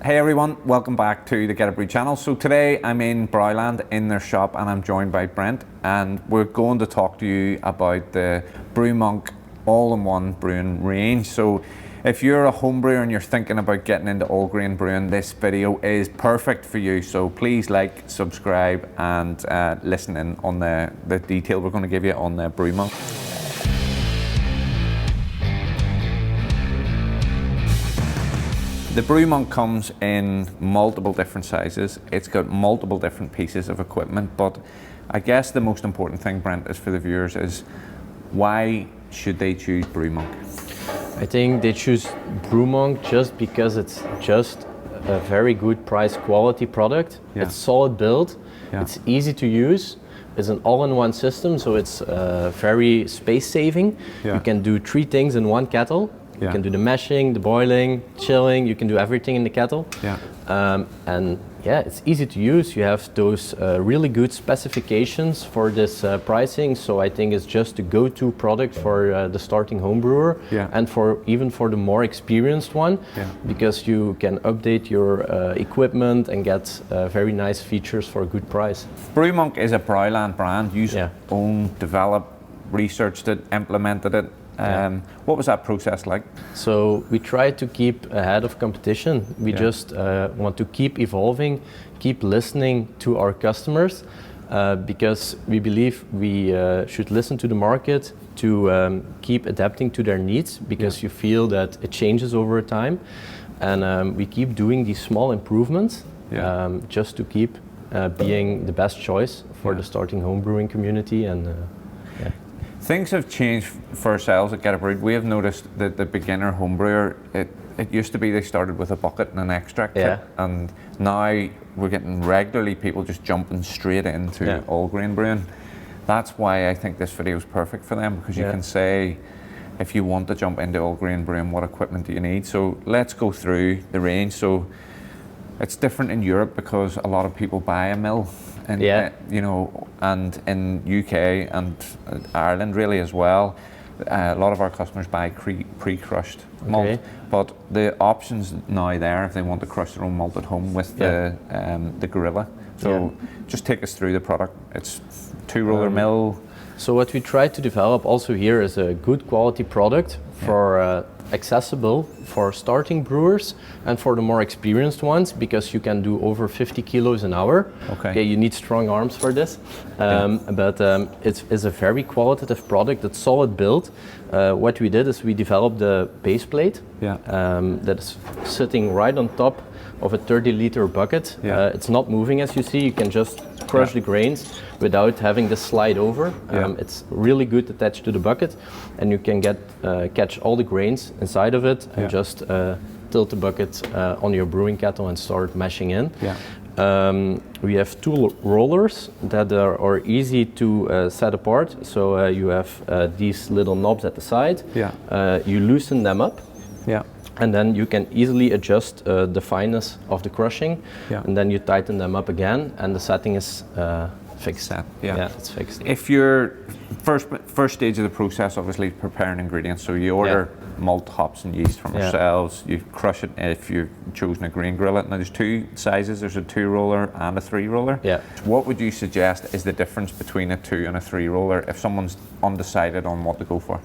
Hey everyone, welcome back to the Get a Brew channel. So today I'm in Browland in their shop and I'm joined by Brent, and we're going to talk to you about the Brew Monk all-in-one brewing range. So if you're a home brewer and you're thinking about getting into all grain brewing, this video is perfect for you. So please like, subscribe and listen in on the detail we're going to give you on the Brew Monk. The Brew Monk comes in multiple different sizes. It's got multiple different pieces of equipment, but I guess the most important thing, Brent, is for the viewers is why should they choose Brew Monk? I think they choose Brew Monk just because it's just a very good price quality product. Yeah. It's solid build, it's easy to use. It's an all-in-one system, so it's very space saving. You can do 3 things in one kettle. You can do the mashing, the boiling, chilling, you can do everything in the kettle. And it's easy to use. You have those really good specifications for this pricing, so I think it's just a go-to product for the starting home brewer and even for the more experienced one, because you can update your equipment and get very nice features for a good price. Brew Monk is a Browland brand. You owned, developed, researched it, implemented it. What was that process like? So we try to keep ahead of competition. We just want to keep evolving, keep listening to our customers, because we believe we should listen to the market to keep adapting to their needs, because you feel that it changes over time. And we keep doing these small improvements just to keep being the best choice for the starting home brewing community. And things have changed for ourselves at Get a Brewed. We have noticed that the beginner home brewer, it used to be they started with a bucket and an extract kit, and now we're getting regularly people just jumping straight into all grain brewing. That's why I think this video is perfect for them, because you can say, if you want to jump into all grain brewing, what equipment do you need? So let's go through the range. So it's different in Europe because a lot of people buy a mill. And, you know, and in UK and Ireland really as well, a lot of our customers buy pre-crushed malt. But the options now there, if they want to crush their own malt at home with the Gorilla. So just take us through the product. It's 2-roller mill. So what we try to develop also here is a good quality product for accessible for starting brewers and for the more experienced ones, because you can do over 50 kilos an hour. Okay, you need strong arms for this, but it's a very qualitative product. It's solid build. What we did is we developed the base plate that is sitting right on top of a 30-liter bucket. It's not moving, as you see. You can just crush the grains without having this slide over. It's really good attached to the bucket, and you can catch all the grains inside of it and just tilt the bucket on your brewing kettle and start mashing in. We have 2 rollers that are easy to set apart. So you have these little knobs at the side. You loosen them up. And then you can easily adjust the fineness of the crushing, and then you tighten them up again, and the setting is fixed. It's fixed. If you're first stage of the process, obviously preparing ingredients. So you order malt, hops, and yeast from ourselves. You crush it if you've chosen a grain grill. Now there's 2 sizes. There's a 2-roller and a 3-roller. What would you suggest is the difference between a 2 and a 3-roller if someone's undecided on what to go for?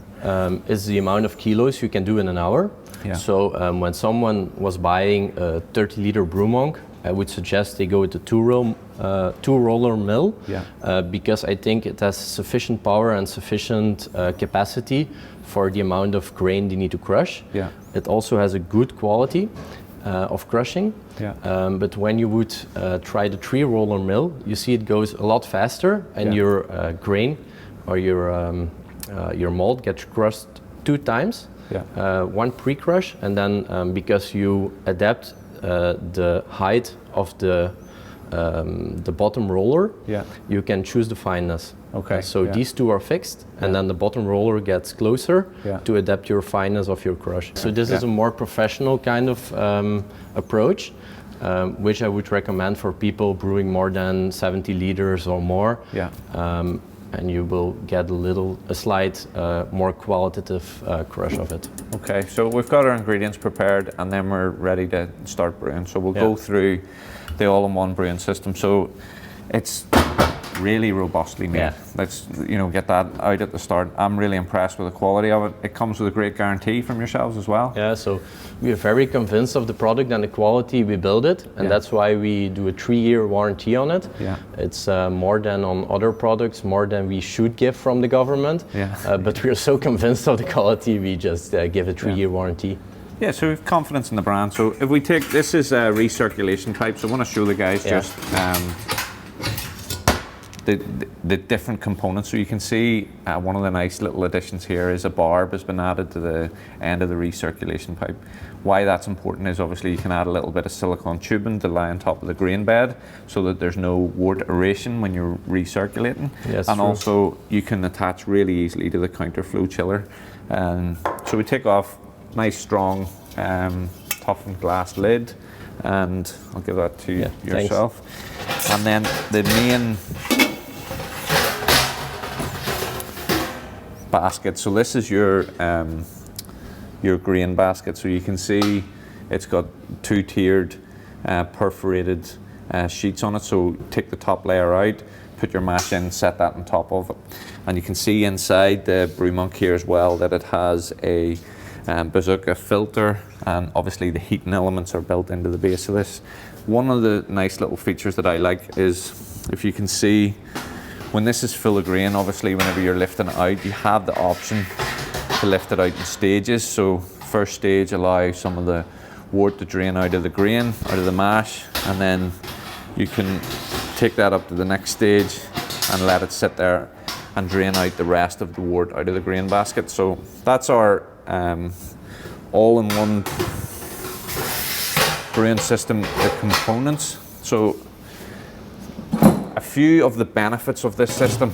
Is the amount of kilos you can do in an hour. So when someone was buying a 30-liter Brew Monk, I would suggest they go with the 2-roller mill, because I think it has sufficient power and sufficient capacity for the amount of grain they need to crush. It also has a good quality of crushing, but when you would try the 3-roller mill, you see it goes a lot faster, and your grain or your malt gets crushed 2 times. One pre-crush, and then because you adapt the height of the bottom roller, you can choose the fineness. So these 2 are fixed, and then the bottom roller gets closer to adapt your fineness of your crush. So this is a more professional kind of approach, which I would recommend for people brewing more than 70 liters or more. and you will get a slight more qualitative crush of it. Okay, so we've got our ingredients prepared, and then we're ready to start brewing. So we'll go through the all-in-one brewing system. So it's really robustly made. Yeah. Let's get that out at the start. I'm really impressed with the quality of it. It comes with a great guarantee from yourselves as well. Yeah, so we are very convinced of the product and the quality we build it, and that's why we do a 3-year warranty on it. Yeah. It's more than on other products, more than we should give from the government. Yeah. But we are so convinced of the quality, we just give a 3-year warranty. Yeah, so we have confidence in the brand. So if we take, this is a recirculation pipe, so I want to show the guys just the different components. So you can see one of the nice little additions here is a barb has been added to the end of the recirculation pipe. Why that's important is obviously you can add a little bit of silicone tubing to lie on top of the grain bed so that there's no wort aeration when you're recirculating. Yes, and true. also you can attach really easily to the Counterflow Chiller. So we take off nice strong toughened glass lid, and I'll give that to yourself. Thanks. And then the main basket. So this is your grain basket. So you can see it's got 2-tiered perforated sheets on it. So take the top layer out, put your mash in, set that on top of it, and you can see inside the Brew Monk here as well that it has a bazooka filter, and obviously the heating elements are built into the base of this. One of the nice little features that I like is, if you can see, when this is full of grain, obviously whenever you're lifting it out, you have the option to lift it out in stages. So first stage, allow some of the wort to drain out of the grain, out of the mash, and then you can take that up to the next stage and let it sit there and drain out the rest of the wort out of the grain basket. So that's our all-in-one brewing system, the components. So a few of the benefits of this system.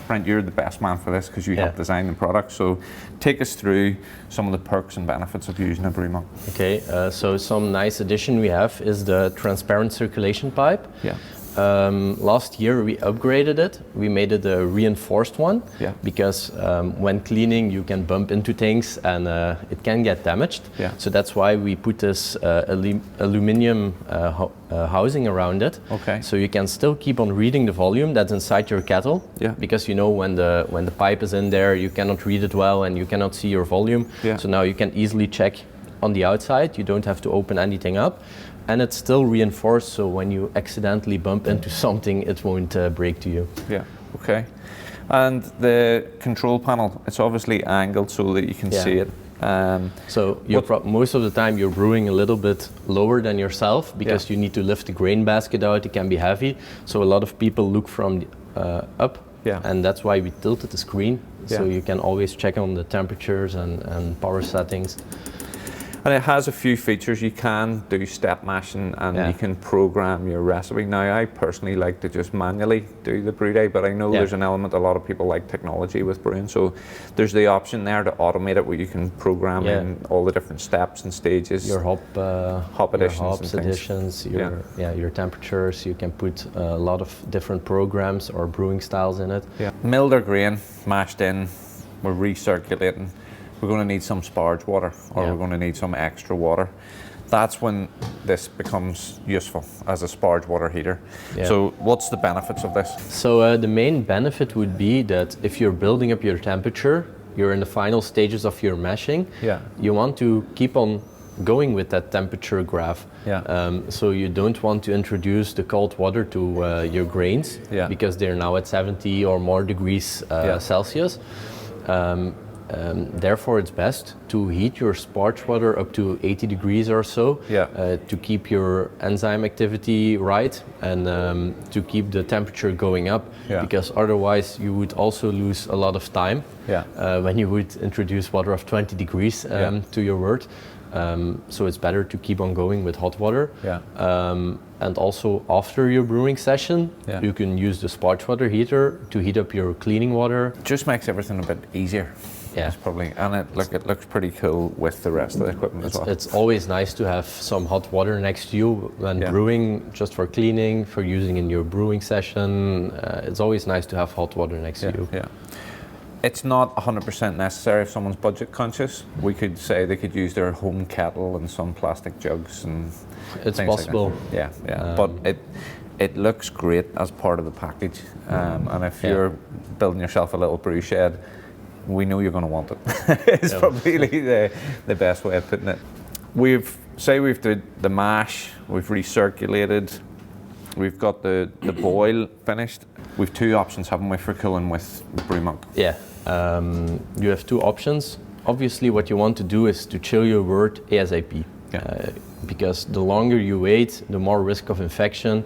Brent, you're the best man for this because you helped design the product. So take us through some of the perks and benefits of using a Brew Monk. Okay, so some nice addition we have is the transparent circulation pipe. Yeah. Last year we upgraded it. We made it a reinforced one because when cleaning you can bump into things and it can get damaged. Yeah. So that's why we put this aluminium housing around it. Okay. So you can still keep on reading the volume that's inside your kettle. Yeah. Because when the pipe is in there, you cannot read it well and you cannot see your volume. Yeah. So now you can easily check on the outside. You don't have to open anything up. And it's still reinforced, so when you accidentally bump into something, it won't break to you. Yeah, okay. And the control panel, it's obviously angled so that you can see it. So most of the time you're brewing a little bit lower than yourself because you need to lift the grain basket out, it can be heavy. So a lot of people look from up, and that's why we tilted the screen, so you can always check on the temperatures and power settings. And it has a few features. You can do step mashing and you can program your recipe. Now, I personally like to just manually do the brew day, but I know there's an element, a lot of people like technology with brewing. So there's the option there to automate it where you can program in all the different steps and stages. Your hop additions, your temperatures. You can put a lot of different programs or brewing styles in it. Yeah. Milled or grain, mashed in, we're recirculating. We're going to need some sparge water, or we're going to need some extra water. That's when this becomes useful as a sparge water heater. Yeah. So what's the benefits of this? So the main benefit would be that if you're building up your temperature, you're in the final stages of your mashing, you want to keep on going with that temperature graph. So you don't want to introduce the cold water to your grains because they're now at 70 or more degrees Celsius. Therefore, it's best to heat your sparge water up to 80 degrees or so to keep your enzyme activity right and to keep the temperature going up because otherwise you would also lose a lot of time when you would introduce water of 20 degrees to your wort. So it's better to keep on going with hot water. And also after your brewing session, you can use the sparge water heater to heat up your cleaning water. Just makes everything a bit easier. Yeah. It's probably, and it looks pretty cool with the rest of the equipment as well. It's always nice to have some hot water next to you when brewing, just for cleaning, for using in your brewing session. It's always nice to have hot water next to you. Yeah. It's not 100% necessary if someone's budget conscious. We could say they could use their home kettle and some plastic jugs and it's things possible. Like that. But it looks great as part of the package. And if you're building yourself a little brew shed, we know you're going to want it. It's probably the best way of putting it. We've did the mash, we've recirculated, we've got the boil finished. We've two options, haven't we, for cooling with Brew Monk? Yeah, you have two options. Obviously, what you want to do is to chill your wort ASAP. Because the longer you wait, the more risk of infection,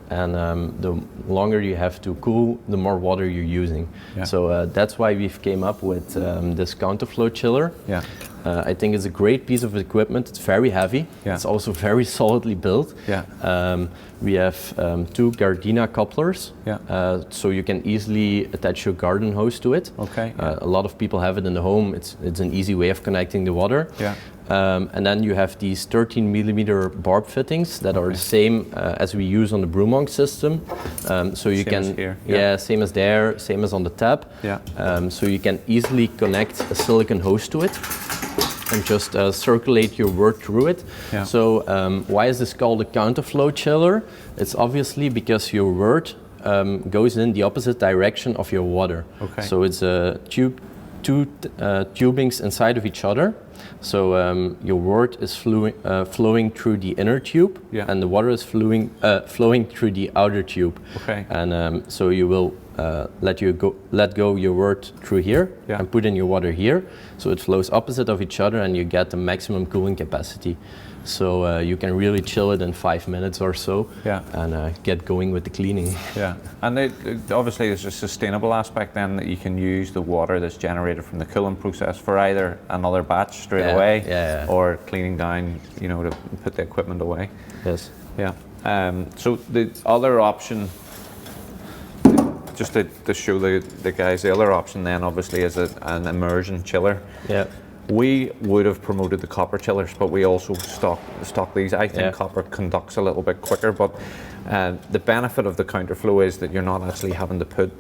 and the longer you have to cool, the more water you're using. So that's why we've came up with this Counterflow Chiller. I think it's a great piece of equipment. It's very heavy. It's also very solidly built. We have two Gardena couplers, so you can easily attach your garden hose to it. A lot of people have it in the home. It's an easy way of connecting the water. And then you have these 13mm barb fittings that are the same as we use on the Brew Monk system. So you same as here. Same as there, same as on the tap. So you can easily connect a silicone hose to it and just circulate your wort through it. So why is this called a Counterflow Chiller? It's obviously because your wort goes in the opposite direction of your water. So it's a two tubings inside of each other. So your wort is flowing through the inner tube, and the water is flowing through the outer tube. And so you will let go your wort through here and put in your water here. So it flows opposite of each other, and you get the maximum cooling capacity. So you can really chill it in 5 minutes or so, and get going with the cleaning. And obviously there's a sustainable aspect then, that you can use the water that's generated from the cooling process for either another batch straight away, or cleaning down, to put the equipment away. So the other option, just to show the guys, the other option then obviously is an immersion chiller. We would have promoted the copper chillers, but we also stock these. I think copper conducts a little bit quicker, but the benefit of the Counterflow is that you're not actually having to put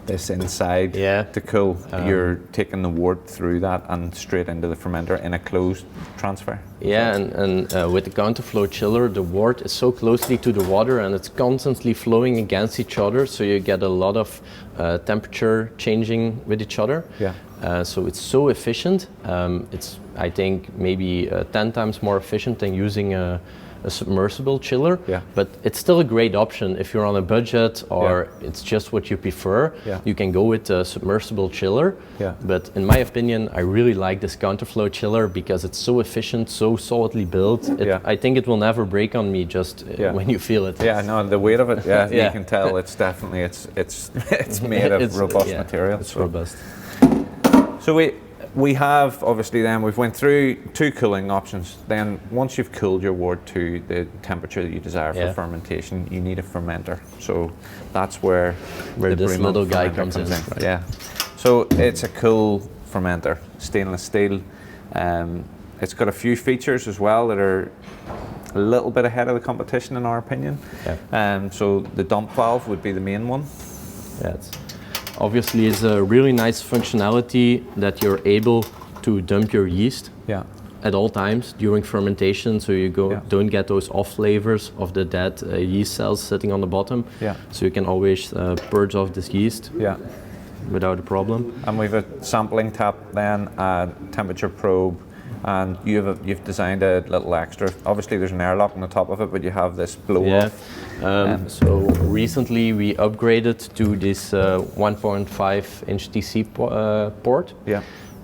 this inside to cool. You're taking the wort through that and straight into the fermenter in a closed transfer. And with the Counterflow Chiller, the wort is so closely to the water and it's constantly flowing against each other, so you get a lot of temperature changing with each other. So it's so efficient. It's, I think, maybe 10 times more efficient than using a submersible chiller, but it's still a great option if you're on a budget or it's just what you prefer. You can go with a submersible chiller, but in my opinion, I really like this Counterflow Chiller because it's so efficient, so solidly built. I think it will never break on me just when you feel it. No, the weight of it, you can tell it's definitely it's made of robust material. It's robust. So we have, obviously then, we've went through two cooling options. Then once you've cooled your wort to the temperature that you desire for fermentation, you need a fermenter. So that's where this little guy comes in. So it's a cool fermenter, stainless steel. It's got a few features as well that are a little bit ahead of the competition in our opinion. So the dump valve would be the main one. Obviously, it's a really nice functionality that you're able to dump your yeast at all times during fermentation, so you don't get those off flavors of the dead yeast cells sitting on the bottom. So you can always purge off this yeast without a problem. And we have a sampling tap then, a temperature probe, and you've designed a little extra. Obviously there's an airlock on the top of it, but you have this blow off. So recently we upgraded to this 1.5 inch DC port.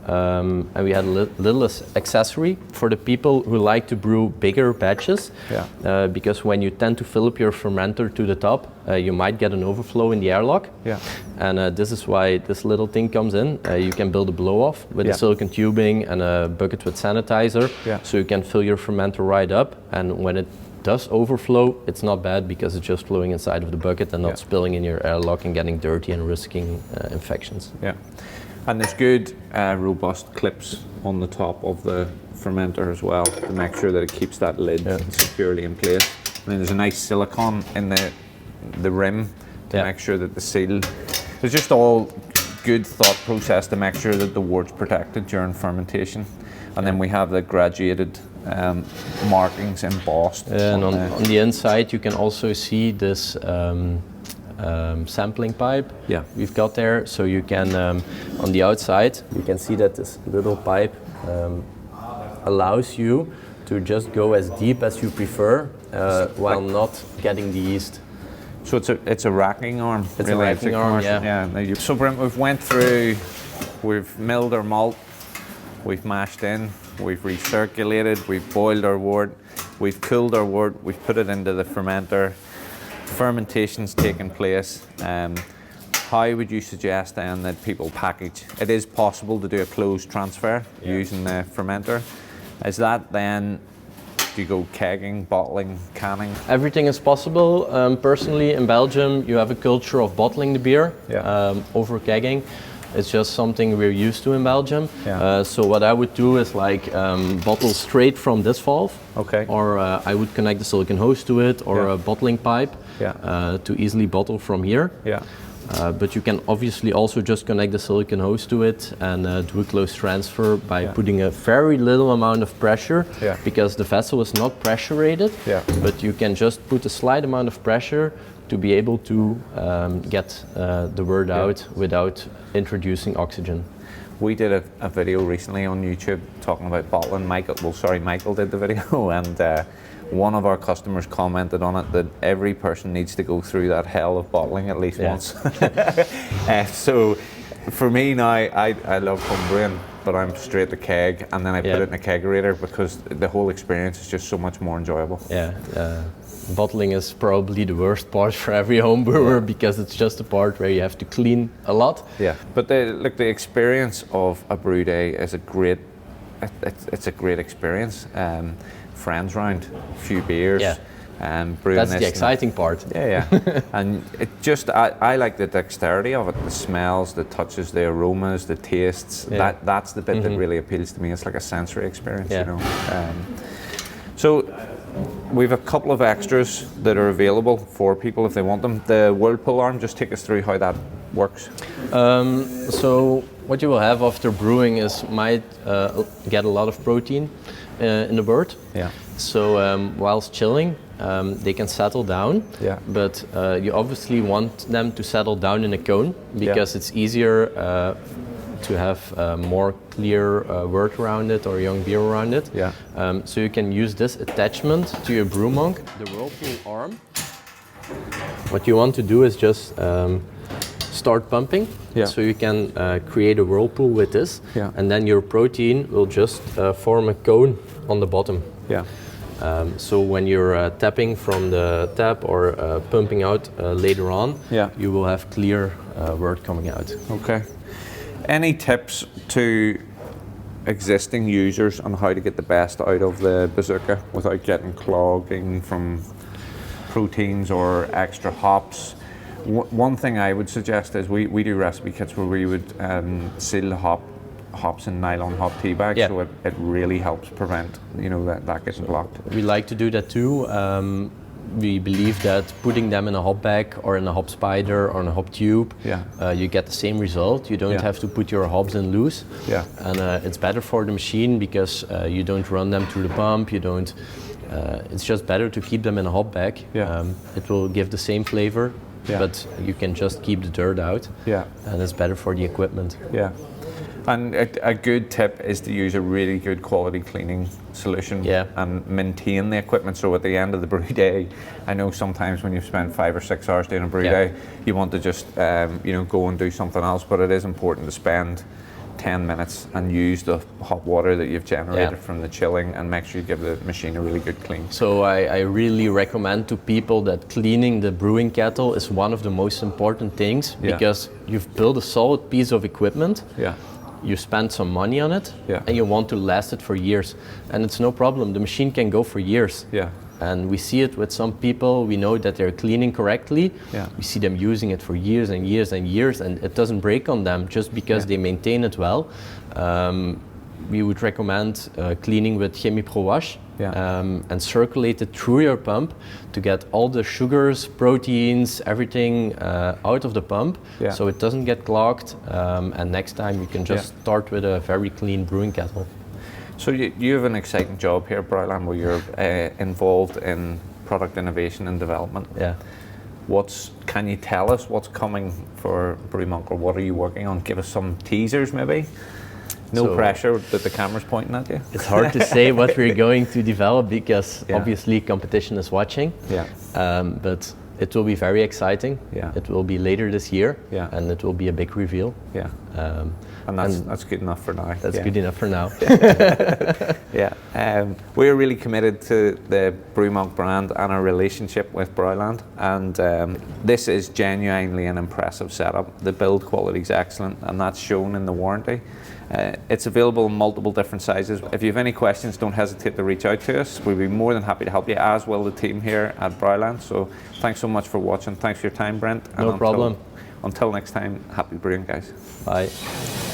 And we had a little accessory for the people who like to brew bigger batches, because when you tend to fill up your fermenter to the top, you might get an overflow in the airlock. And this is why this little thing comes in. You can build a blow-off with a silicone tubing and a bucket with sanitizer, so you can fill your fermenter right up, and when it does overflow, it's not bad because it's just flowing inside of the bucket and not spilling in your airlock and getting dirty and risking infections. And there's good robust clips on the top of the fermenter as well to make sure that it keeps that lid securely in place. And then there's a nice silicone in the rim to make sure that the seal, it's just all good thought process to make sure that the wort's protected during fermentation. And then we have the graduated markings embossed. And on the inside you can also see this sampling pipe we've got there. So you can, on the outside, you can see that this little pipe allows you to just go as deep as you prefer while not getting the yeast. So it's a racking arm. It's really. A racking arm, yeah. So Brent, we've went through, we've milled our malt, we've mashed in, we've recirculated, we've boiled our wort, we've cooled our wort, we've put it into the fermenter, fermentation's taken place. How would you suggest then that people package? It is possible to do a closed transfer using the fermenter. Is that then, do you go kegging, bottling, canning? Everything is possible. Personally, in Belgium, you have a culture of bottling the beer over kegging. It's just something we're used to in Belgium. So what I would do is like bottle straight from this valve. Or I would connect the silicon hose to it, or a bottling pipe to easily bottle from here. But you can obviously also just connect the silicon hose to it and do a closed transfer by putting a very little amount of pressure, because the vessel is not pressure rated, but you can just put a slight amount of pressure to be able to get the wort out without introducing oxygen. We did a video recently on YouTube talking about bottling. Michael did the video, and one of our customers commented on it that every person needs to go through that hell of bottling at least once. So for me now, I love homebrewing, but I'm straight to keg, and then I put it in a kegerator because the whole experience is just so much more enjoyable. Bottling is probably the worst part for every home brewer because it's just a part where you have to clean a lot. But the experience of a brew day is a great experience. Friends round, a few beers, brewing. That's the exciting part. And it just, I like the dexterity of it, the smells, the touches, the aromas, the tastes. That's the bit that really appeals to me. It's like a sensory experience, you know. So we've a couple of extras that are available for people if they want them. The Whirlpool Alarm, just take us through how that works. So what you will have after brewing is might get a lot of protein in the wort. So whilst chilling, they can settle down, but you obviously want them to settle down in a cone because it's easier to have more clear wort around it or young beer around it. So you can use this attachment to your Brew Monk, the Whirlpool Arm. What you want to do is just start pumping. So you can create a whirlpool with this, and then your protein will just form a cone on the bottom. So when you're tapping from the tap or pumping out later on, you will have clear wort coming out. Any tips to existing users on how to get the best out of the bazooka without getting clogging from proteins or extra hops? One thing I would suggest is we do recipe kits where we would seal the hops in nylon hop tea bags, so it really helps prevent that getting blocked. We like to do that too. We believe that putting them in a hop bag or in a hop spider or in a hop tube, you get the same result. You don't have to put your hops in loose, and it's better for the machine because you don't run them through the pump. You don't. It's just better to keep them in a hop bag. It will give the same flavor, but you can just keep the dirt out, and it's better for the equipment. And a good tip is to use a really good quality cleaning solution and maintain the equipment. So at the end of the brew day, I know sometimes when you've spent 5 or 6 hours doing a brew day, you want to just go and do something else, but it is important to spend 10 minutes and use the hot water that you've generated from the chilling and make sure you give the machine a really good clean. So I really recommend to people that cleaning the brewing kettle is one of the most important things because you've built a solid piece of equipment. You spend some money on it and you want to last it for years, and it's no problem. The machine can go for years. and we see it with some people. We know that they're cleaning correctly. Yeah. We see them using it for years and years and years, and it doesn't break on them just because they maintain it well. We would recommend cleaning with GEB Blog and circulate it through your pump to get all the sugars, proteins, everything out of the pump, so it doesn't get clogged. And next time you can just start with a very clean brewing kettle. So you have an exciting job here at Brewland where you're involved in product innovation and development. Yeah. Can you tell us what's coming for Brew Monk, or what are you working on? Give us some teasers maybe. No pressure that the camera's pointing at you. It's hard to say what we're going to develop because obviously competition is watching. Yeah. But it will be very exciting. Yeah. It will be later this year. Yeah. And it will be a big reveal. Yeah. And that's good enough for now. That's good enough for now. Yeah. We're really committed to the Brew Monk brand and our relationship with Brewland, and this is genuinely an impressive setup. The build quality is excellent, and that's shown in the warranty. It's available in multiple different sizes. If you have any questions, don't hesitate to reach out to us. We'll be more than happy to help you, as will the team here at Brewland. So thanks so much for watching. Thanks for your time, Brent. No problem. Until next time, happy brewing, guys. Bye.